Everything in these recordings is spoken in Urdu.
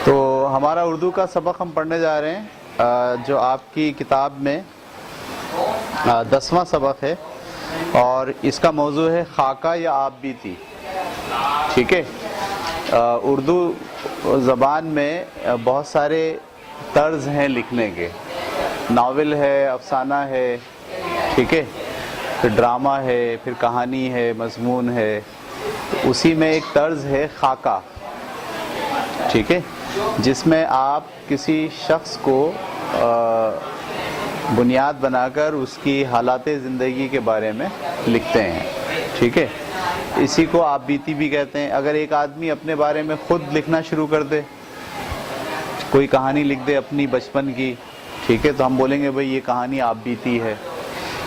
تو ہمارا اردو کا سبق ہم پڑھنے جا رہے ہیں جو آپ کی کتاب میں 10واں سبق ہے، اور اس کا موضوع ہے خاکہ یا آپ بیتی. ٹھیک ہے. اردو زبان میں بہت سارے طرز ہیں لکھنے کے. ناول ہے، افسانہ ہے، ٹھیک ہے، پھر ڈرامہ ہے، پھر کہانی ہے، مضمون ہے. اسی میں ایک طرز ہے خاکہ، ٹھیک ہے، جس میں آپ کسی شخص کو بنیاد بنا کر اس کی حالات زندگی کے بارے میں لکھتے ہیں. ٹھیک ہے. اسی کو آپ بیتی بھی کہتے ہیں. اگر ایک آدمی اپنے بارے میں خود لکھنا شروع کر دے، کوئی کہانی لکھ دے اپنی بچپن کی، ٹھیک ہے، تو ہم بولیں گے بھئی یہ کہانی آپ بیتی ہے.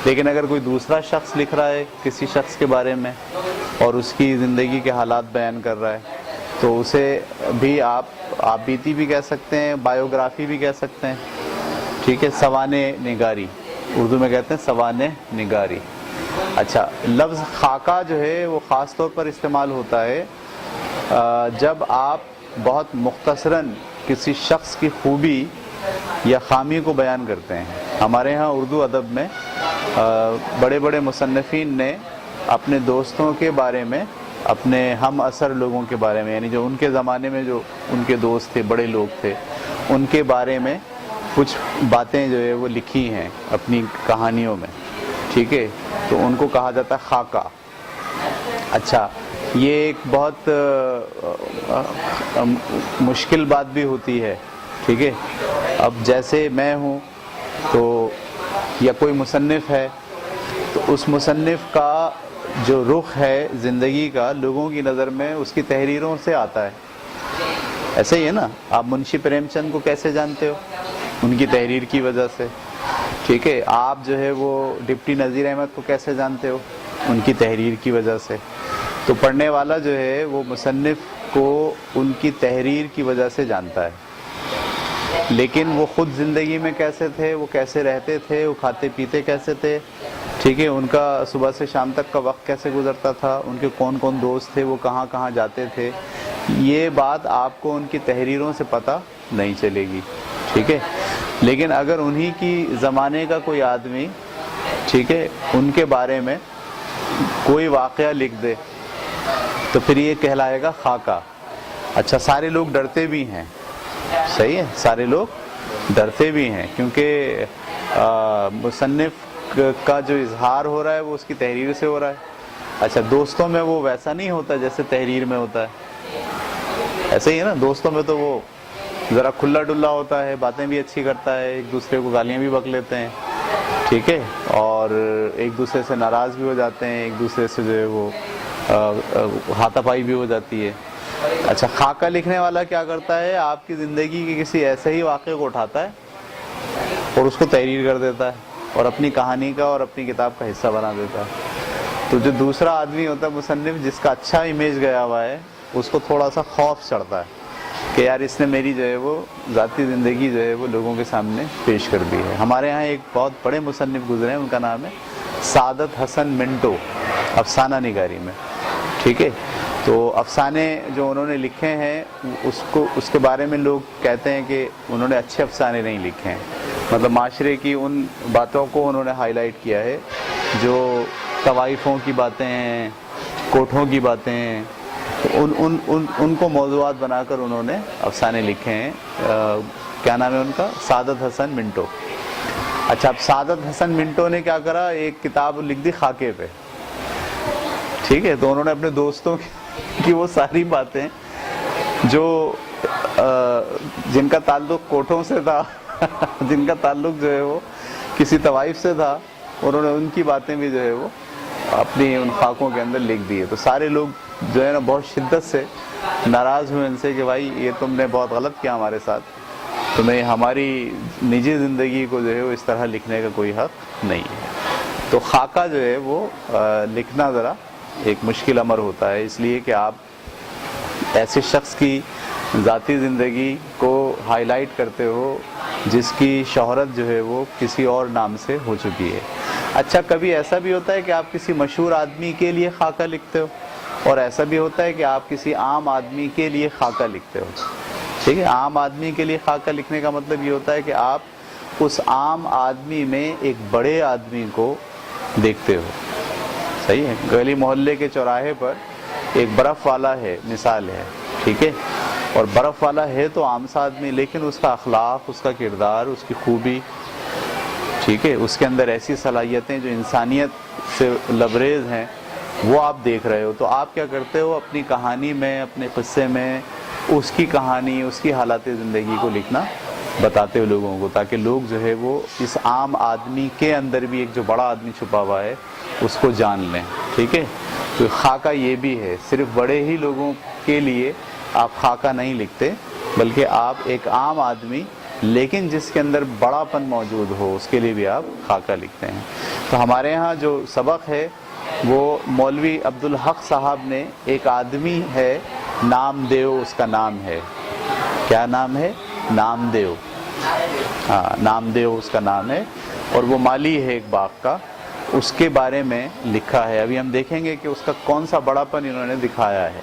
لیکن اگر کوئی دوسرا شخص لکھ رہا ہے کسی شخص کے بارے میں اور اس کی زندگی کے حالات بیان کر رہا ہے، تو اسے بھی آپ بیتی بھی کہہ سکتے ہیں، بایوگرافی بھی کہہ سکتے ہیں. ٹھیک ہے. سوانح نگاری، اردو میں کہتے ہیں سوانح نگاری. اچھا، لفظ خاکہ جو ہے وہ خاص طور پر استعمال ہوتا ہے جب آپ بہت مختصراً کسی شخص کی خوبی یا خامی کو بیان کرتے ہیں. ہمارے ہاں اردو ادب میں بڑے بڑے مصنفین نے اپنے دوستوں کے بارے میں، اپنے ہم عصر لوگوں کے بارے میں، یعنی جو ان کے زمانے میں جو ان کے دوست تھے، بڑے لوگ تھے، ان کے بارے میں کچھ باتیں جو ہے وہ لکھی ہیں اپنی کہانیوں میں. ٹھیک ہے. تو ان کو کہا جاتا ہے خاکہ. اچھا، یہ ایک بہت مشکل بات بھی ہوتی ہے. ٹھیک ہے. اب جیسے میں ہوں تو یا کوئی مصنف ہے، تو اس مصنف کا جو رخ ہے زندگی کا لوگوں کی نظر میں اس کی تحریروں سے آتا ہے. ایسے ہی ہے نا. آپ منشی پریم چند کو کیسے جانتے ہو؟ ان کی تحریر کی وجہ سے. ٹھیک ہے. آپ جو ہے وہ ڈپٹی نذیر احمد کو کیسے جانتے ہو؟ ان کی تحریر کی وجہ سے. تو پڑھنے والا جو ہے وہ مصنف کو ان کی تحریر کی وجہ سے جانتا ہے. لیکن وہ خود زندگی میں کیسے تھے، وہ کیسے رہتے تھے، وہ کھاتے پیتے کیسے تھے، ٹھیک ہے، ان کا صبح سے شام تک کا وقت کیسے گزرتا تھا، ان کے کون کون دوست تھے، وہ کہاں کہاں جاتے تھے، یہ بات آپ کو ان کی تحریروں سے پتہ نہیں چلے گی. ٹھیک ہے. لیکن اگر انہی کی زمانے کا کوئی آدمی، ٹھیک ہے، ان کے بارے میں کوئی واقعہ لکھ دے تو پھر یہ کہلائے گا خاکہ. اچھا، سارے لوگ ڈرتے بھی ہیں. صحیح ہے. سارے لوگ ڈرتے بھی ہیں کیونکہ مصنف کا جو اظہار ہو رہا ہے وہ اس کی تحریر سے ہو رہا ہے. اچھا، دوستوں میں وہ ویسا نہیں ہوتا جیسے تحریر میں ہوتا ہے. ایسے ہی ہے نا. دوستوں میں تو وہ ذرا کھلا ڈلا ہوتا ہے، باتیں بھی اچھی کرتا ہے، ایک دوسرے کو گالیاں بھی بک لیتے ہیں، ٹھیک ہے، اور ایک دوسرے سے ناراض بھی ہو جاتے ہیں، ایک دوسرے سے جو ہے وہ ہاتھا پائی بھی ہو جاتی ہے. اچھا، خاکہ لکھنے والا کیا کرتا ہے؟ آپ کی زندگی کے کسی ایسے ہی واقعے کو اٹھاتا ہے اور اس کو تحریر کر دیتا ہے اور اپنی کہانی کا اور اپنی کتاب کا حصہ بنا دیتا ہے. تو جو دوسرا آدمی ہوتا ہے مصنف، جس کا اچھا امیج گیا ہوا ہے، اس کو تھوڑا سا خوف چڑھتا ہے کہ یار اس نے میری جو ہے وہ ذاتی زندگی جو ہے وہ لوگوں کے سامنے پیش کر دی ہے. ہمارے ہاں ایک بہت بڑے مصنف گزرے ہیں، ان کا نام ہے سعادت حسن منٹو، افسانہ نگاری میں. ٹھیک ہے. تو افسانے جو انہوں نے لکھے ہیں اس کے بارے میں لوگ کہتے ہیں کہ انہوں نے اچھے افسانے نہیں لکھے ہیں. مطلب معاشرے کی ان باتوں کو انہوں نے ہائی لائٹ کیا ہے جو طوائفوں کی باتیں ہیں، کوٹھوں کی باتیں ہیں، ان کو موضوعات بنا کر انہوں نے افسانے لکھے ہیں. کیا نام ہے ان کا؟ سعادت حسن منٹو. اچھا، اب سعادت حسن منٹو نے کیا کرا؟ ایک کتاب لکھ دی خاکے پہ. ٹھیک ہے. تو انہوں نے اپنے دوستوں کی وہ ساری باتیں جو جن کا تعلق کوٹھوں سے تھا جن کا تعلق جو ہے وہ کسی طوائف سے تھا، انہوں نے ان کی باتیں بھی جو ہے وہ اپنی ان خاکوں کے اندر لکھ دی ہے. تو سارے لوگ جو ہے نا بہت شدت سے ناراض ہوئے ان سے کہ بھائی یہ تم نے بہت غلط کیا ہمارے ساتھ، تمہیں ہماری نجی زندگی کو جو ہے وہ اس طرح لکھنے کا کوئی حق نہیں ہے. تو خاکہ جو ہے وہ لکھنا ذرا ایک مشکل امر ہوتا ہے، اس لیے کہ آپ ایسے شخص کی ذاتی زندگی کو ہائی لائٹ کرتے ہو جس کی شہرت جو ہے وہ کسی اور نام سے ہو چکی ہے. اچھا، کبھی ایسا بھی ہوتا ہے کہ آپ کسی مشہور آدمی کے لیے خاکہ لکھتے ہو، اور ایسا بھی ہوتا ہے کہ آپ کسی عام آدمی کے لیے خاکہ لکھتے ہو. ٹھیک ہے. عام آدمی کے لیے خاکہ لکھنے کا مطلب یہ ہوتا ہے کہ آپ اس عام آدمی میں ایک بڑے آدمی کو دیکھتے ہو. صحیح ہے. گلی محلے کے چوراہے پر ایک برف والا ہے، مثال ہے، ٹھیک ہے، اور برف والا ہے تو عام سا آدمی، لیکن اس کا اخلاق، اس کا کردار، اس کی خوبی، ٹھیک ہے، اس کے اندر ایسی صلاحیتیں جو انسانیت سے لبریز ہیں، وہ آپ دیکھ رہے ہو. تو آپ کیا کرتے ہو؟ اپنی کہانی میں، اپنے قصے میں اس کی کہانی، اس کی حالات زندگی کو لکھنا بتاتے ہو لوگوں کو، تاکہ لوگ جو ہے وہ اس عام آدمی کے اندر بھی ایک جو بڑا آدمی چھپا ہوا ہے اس کو جان لیں. ٹھیک ہے. تو خاکہ یہ بھی ہے، صرف بڑے ہی لوگوں کے لیے آپ خاکہ نہیں لکھتے، بلکہ آپ ایک عام آدمی لیکن جس کے اندر بڑا پن موجود ہو اس کے لیے بھی آپ خاکہ لکھتے ہیں. تو ہمارے ہاں جو سبق ہے وہ مولوی عبدالحق صاحب نے، ایک آدمی ہے نام دیو، اس کا نام ہے، کیا نام ہے؟ نام دیو. ہاں، نام دیو اس کا نام ہے، اور وہ مالی ہے ایک باغ کا. اس کے بارے میں لکھا ہے. ابھی ہم دیکھیں گے کہ اس کا کون سا بڑا پن انہوں نے دکھایا ہے،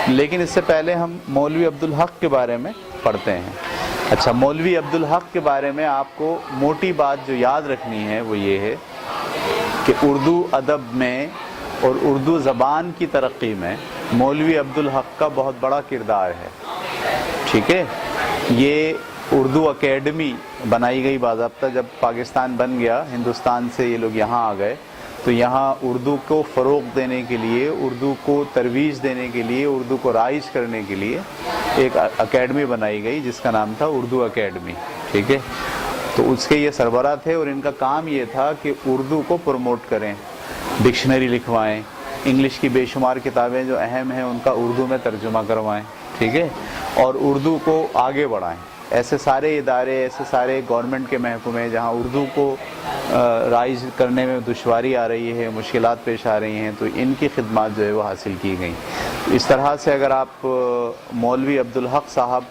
لیکن اس سے پہلے ہم مولوی عبدالحق کے بارے میں پڑھتے ہیں. اچھا، مولوی عبدالحق کے بارے میں آپ کو موٹی بات جو یاد رکھنی ہے وہ یہ ہے کہ اردو ادب میں اور اردو زبان کی ترقی میں مولوی عبدالحق کا بہت بڑا کردار ہے. ٹھیک ہے. یہ اردو اکیڈمی بنائی گئی باضابطہ. جب پاکستان بن گیا، ہندوستان سے یہ لوگ یہاں آ گئے، تو یہاں اردو کو فروغ دینے کے لیے، اردو کو ترویج دینے کے لیے، اردو کو رائج کرنے کے لیے ایک اکیڈمی بنائی گئی جس کا نام تھا اردو اکیڈمی. ٹھیک ہے. تو اس کے یہ سربراہ تھے، اور ان کا کام یہ تھا کہ اردو کو پروموٹ کریں، ڈکشنری لکھوائیں، انگلش کی بے شمار کتابیں جو اہم ہیں ان کا اردو میں ترجمہ کروائیں. ٹھیک ہے. اور اردو کو آگے بڑھائیں. ایسے سارے ادارے، ایسے سارے گورنمنٹ کے محکمے جہاں اردو کو رائج کرنے میں دشواری آ رہی ہے، مشکلات پیش آ رہی ہیں، تو ان کی خدمات جو ہے وہ حاصل کی گئیں. اس طرح سے اگر آپ مولوی عبدالحق صاحب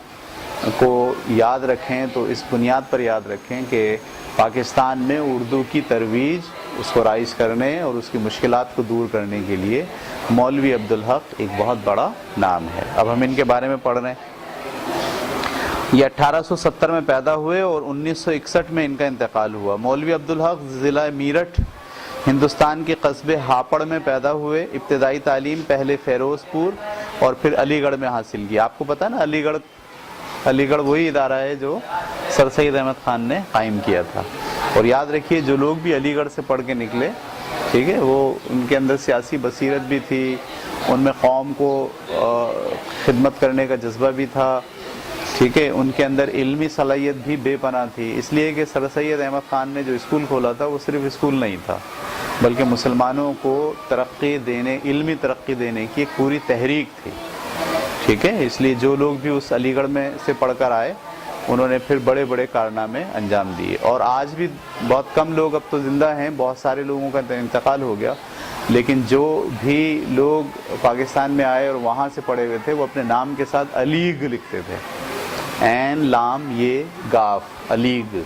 کو یاد رکھیں تو اس بنیاد پر یاد رکھیں کہ پاکستان میں اردو کی ترویج، اس کو رائج کرنے اور اس کی مشکلات کو دور کرنے کے لیے مولوی عبدالحق ایک بہت بڑا نام ہے. اب ہم ان کے بارے میں پڑھ رہے ہیں. یہ 1870 میں پیدا ہوئے اور 1961 میں ان کا انتقال ہوا. مولوی عبدالحق ضلع میرٹھ، ہندوستان کے قصبے ہاپڑ میں پیدا ہوئے. ابتدائی تعلیم پہلے فیروز پور اور پھر علی گڑھ میں حاصل کی. آپ کو پتہ ہے نا، علی گڑھ وہی ادارہ ہے جو سر سید احمد خان نے قائم کیا تھا. اور یاد رکھیے، جو لوگ بھی علی گڑھ سے پڑھ کے نکلے، ٹھیک ہے، وہ ان کے اندر سیاسی بصیرت بھی تھی، ان میں قوم کو خدمت کرنے کا جذبہ بھی تھا. ٹھیک ہے. ان کے اندر علمی صلاحیت بھی بے پناہ تھی. اس لیے کہ سر سید احمد خان نے جو اسکول کھولا تھا وہ صرف اسکول نہیں تھا، بلکہ مسلمانوں کو ترقی دینے، علمی ترقی دینے کی ایک پوری تحریک تھی. ٹھیک ہے. اس لیے جو لوگ بھی اس علی گڑھ میں سے پڑھ کر آئے انہوں نے پھر بڑے بڑے کارنامے انجام دیے. اور آج بھی بہت کم لوگ اب تو زندہ ہیں، بہت سارے لوگوں کا انتقال ہو گیا، لیکن جو بھی لوگ پاکستان میں آئے اور وہاں سے پڑھے ہوئے تھے وہ اپنے نام کے ساتھ علیگ لکھتے تھے. عین لام یہ گاف، علیگ.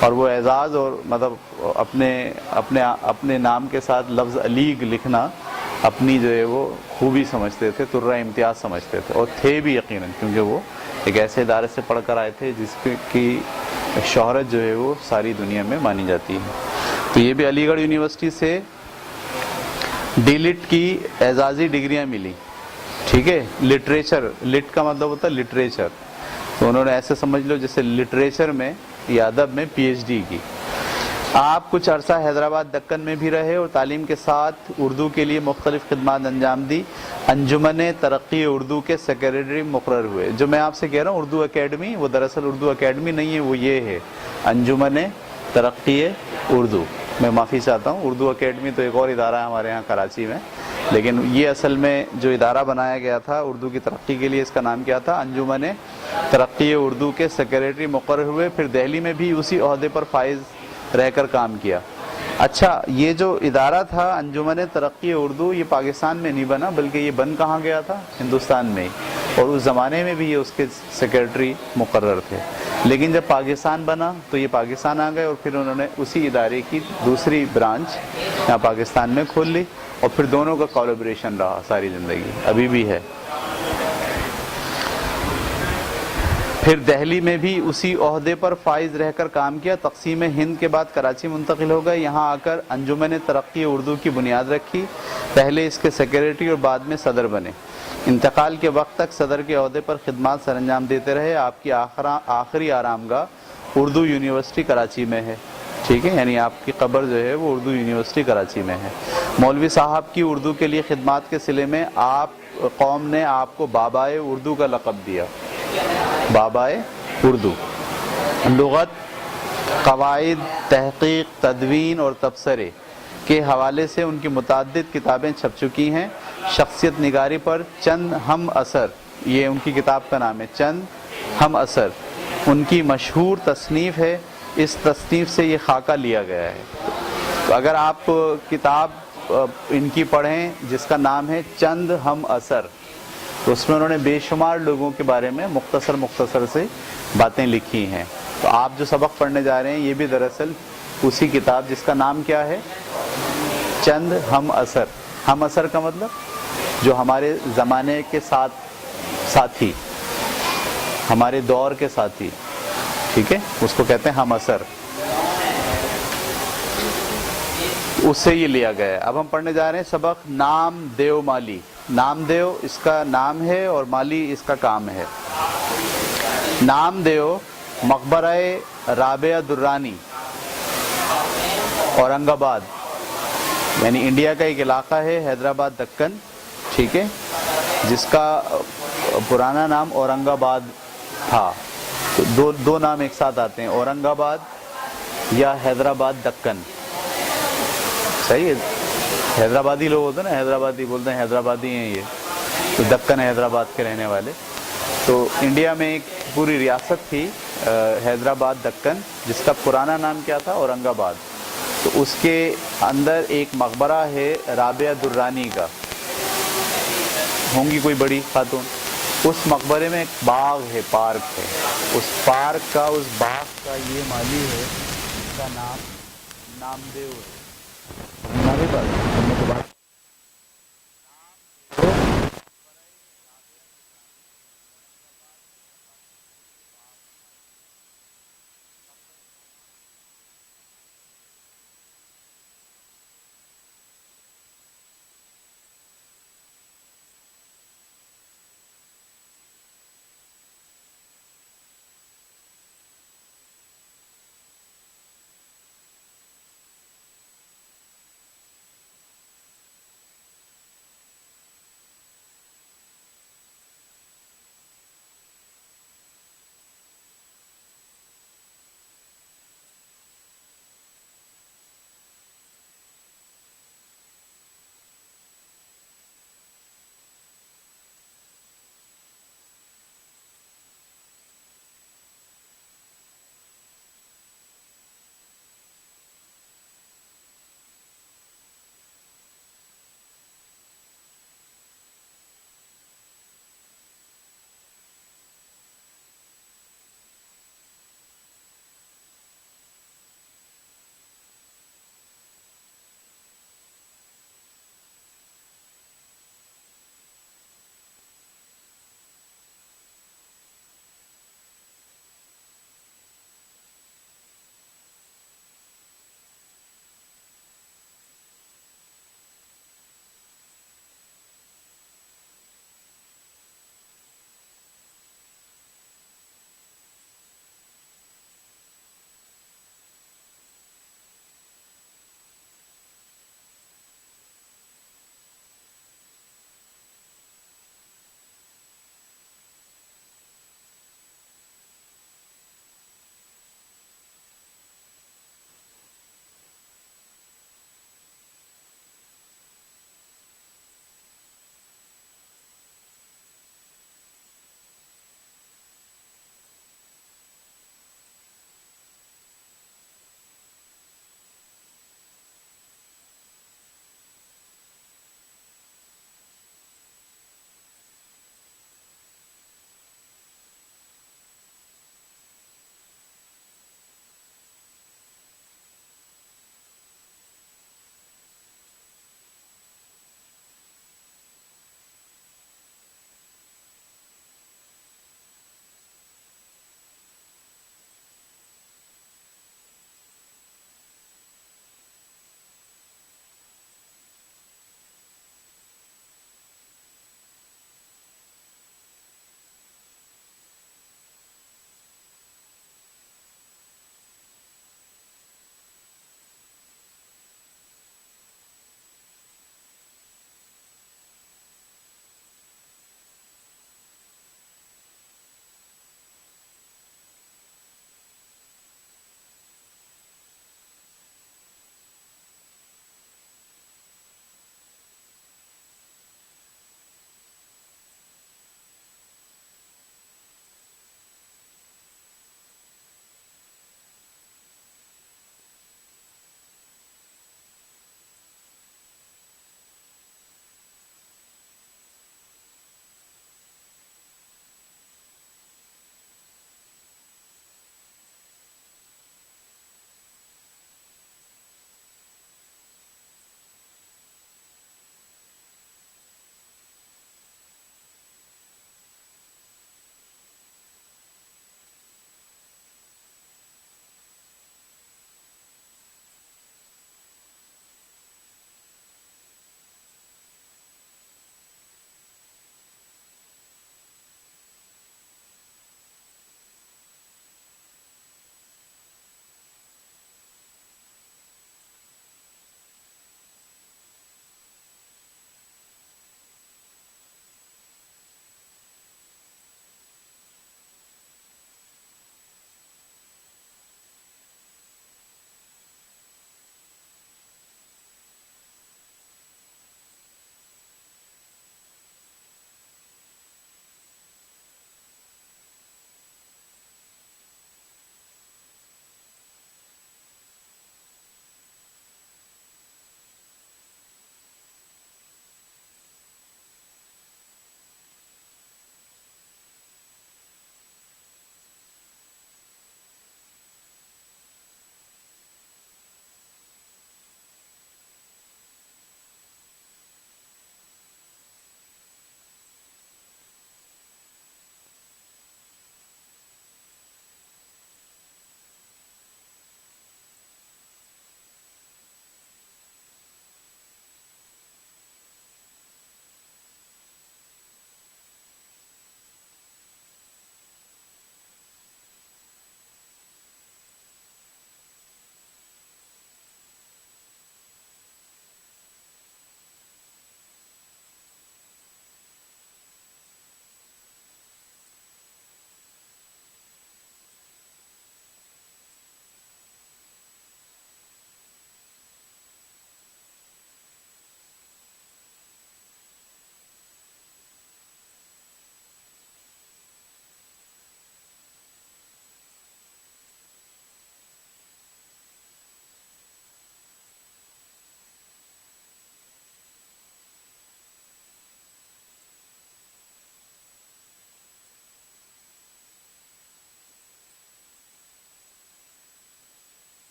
اور وہ اعزاز اور مطلب اپنے نام کے ساتھ لفظ علیگ لکھنا اپنی جو ہے وہ خوبی سمجھتے تھے، ترہ امتیاز سمجھتے تھے، اور تھے بھی یقیناً، کیونکہ وہ ایک ایسے ادارے سے پڑھ کر آئے تھے جس کی شہرت جو ہے وہ ساری دنیا میں مانی جاتی ہے. تو یہ بھی علی گڑھ یونیورسٹی سے ڈی لٹ کی اعزازی ڈگریاں ملی. ٹھیک ہے. لٹریچر، لٹ کا مطلب ہوتا ہے لٹریچر، تو انہوں نے ایسے سمجھ لو جیسے لٹریچر میں یا ادب میں پی ایچ ڈی کی. آپ کچھ عرصہ حیدرآباد دکن میں بھی رہے اور تعلیم کے ساتھ اردو کے لیے مختلف خدمات انجام دی. انجمن ترقی اردو کے سیکریٹری مقرر ہوئے. جو میں آپ سے کہہ رہا ہوں اردو اکیڈمی، وہ دراصل اردو اکیڈمی نہیں ہے، وہ یہ ہے انجمن ترقی اردو. میں معافی چاہتا ہوں، اردو اکیڈمی تو ایک اور ادارہ ہے ہمارے ہاں کراچی میں، لیکن یہ اصل میں جو ادارہ بنایا گیا تھا اردو کی ترقی کے لیے، اس کا نام کیا تھا؟ انجمن ترقی اردو کے سیکریٹری مقرر ہوئے. پھر دہلی میں بھی اسی عہدے پر فائز رہ کر کام کیا. اچھا، یہ جو ادارہ تھا انجمن ترقی اردو، یہ پاکستان میں نہیں بنا، بلکہ یہ بن کہاں گیا تھا؟ ہندوستان میں ہی. اور اس زمانے میں بھی یہ اس کے سیکریٹری مقرر تھے. لیکن جب پاکستان بنا تو یہ پاکستان آ گئے، اور پھر انہوں نے اسی ادارے کی دوسری برانچ یہاں پاکستان میں کھول لی، اور پھر دونوں کا کولیبریشن رہا ساری زندگی، ابھی بھی ہے. پھر دہلی میں بھی اسی عہدے پر فائز رہ کر کام کیا. تقسیم ہند کے بعد کراچی منتقل ہو گئے. یہاں آ کر انجمن ترقی اردو کی بنیاد رکھی. پہلے اس کے سیکریٹری اور بعد میں صدر بنے. انتقال کے وقت تک صدر کے عہدے پر خدمات سر انجام دیتے رہے. آپ کی آخری آرامگاہ اردو یونیورسٹی کراچی میں ہے. ٹھیک ہے، یعنی آپ کی قبر جو ہے وہ اردو یونیورسٹی کراچی میں ہے. مولوی صاحب کی اردو کے لیے خدمات کے صلے میں قوم نے آپ کو بابائے اردو کا لقب دیا. بابائے اردو. لغت، قواعد، تحقیق، تدوین اور تبصرے کے حوالے سے ان کی متعدد کتابیں چھپ چکی ہیں. شخصیت نگاری پر چند ہم اثر، یہ ان کی کتاب کا نام ہے، چند ہم اثر، ان کی مشہور تصنیف ہے. اس تصنیف سے یہ خاکہ لیا گیا ہے. تو اگر آپ کتاب ان کی پڑھیں جس کا نام ہے چند ہم اثر، تو اس میں انہوں نے بے شمار لوگوں کے بارے میں مختصر سے باتیں لکھی ہیں. تو آپ جو سبق پڑھنے جا رہے ہیں یہ بھی دراصل اسی کتاب جس کا نام کیا ہے، چند ہم اثر. ہم اثر کا مطلب جو ہمارے زمانے کے ساتھی، ہمارے دور کے ساتھی، ٹھیک ہے، اس کو کہتے ہیں ہم اثر. اس سے یہ لیا گیا ہے. اب ہم پڑھنے جا رہے ہیں سبق نام دیو مالی. نام دیو اس کا نام ہے اور مالی اس کا کام ہے. نام دیو مقبرہ رابعہ درانی، اورنگ آباد، یعنی انڈیا کا ایک علاقہ ہے حیدرآباد دکن، ٹھیک ہے، جس کا پرانا نام اورنگ آباد تھا. تو دو نام ایک ساتھ آتے ہیں، اورنگ آباد یا حیدرآباد دکن. صحیح ہے، حیدرآبادی لوگ ہوتے ہیں نا، حیدرآبادی بولتے ہیں حیدرآبادی ہیں یہ، تو دکن حیدرآباد کے رہنے والے. تو انڈیا میں ایک پوری ریاست تھی حیدرآباد دکن، جس کا پرانا نام کیا تھا، اورنگ آباد. تو اس کے اندر ایک مقبرہ ہے رابعہ درانی کا، ہوں گی کوئی بڑی خاتون. اس مقبرے میں ایک باغ ہے، پارک ہے. اس پارک کا، اس باغ کا یہ مالی ہے، اس کا نام نامدیو ہے.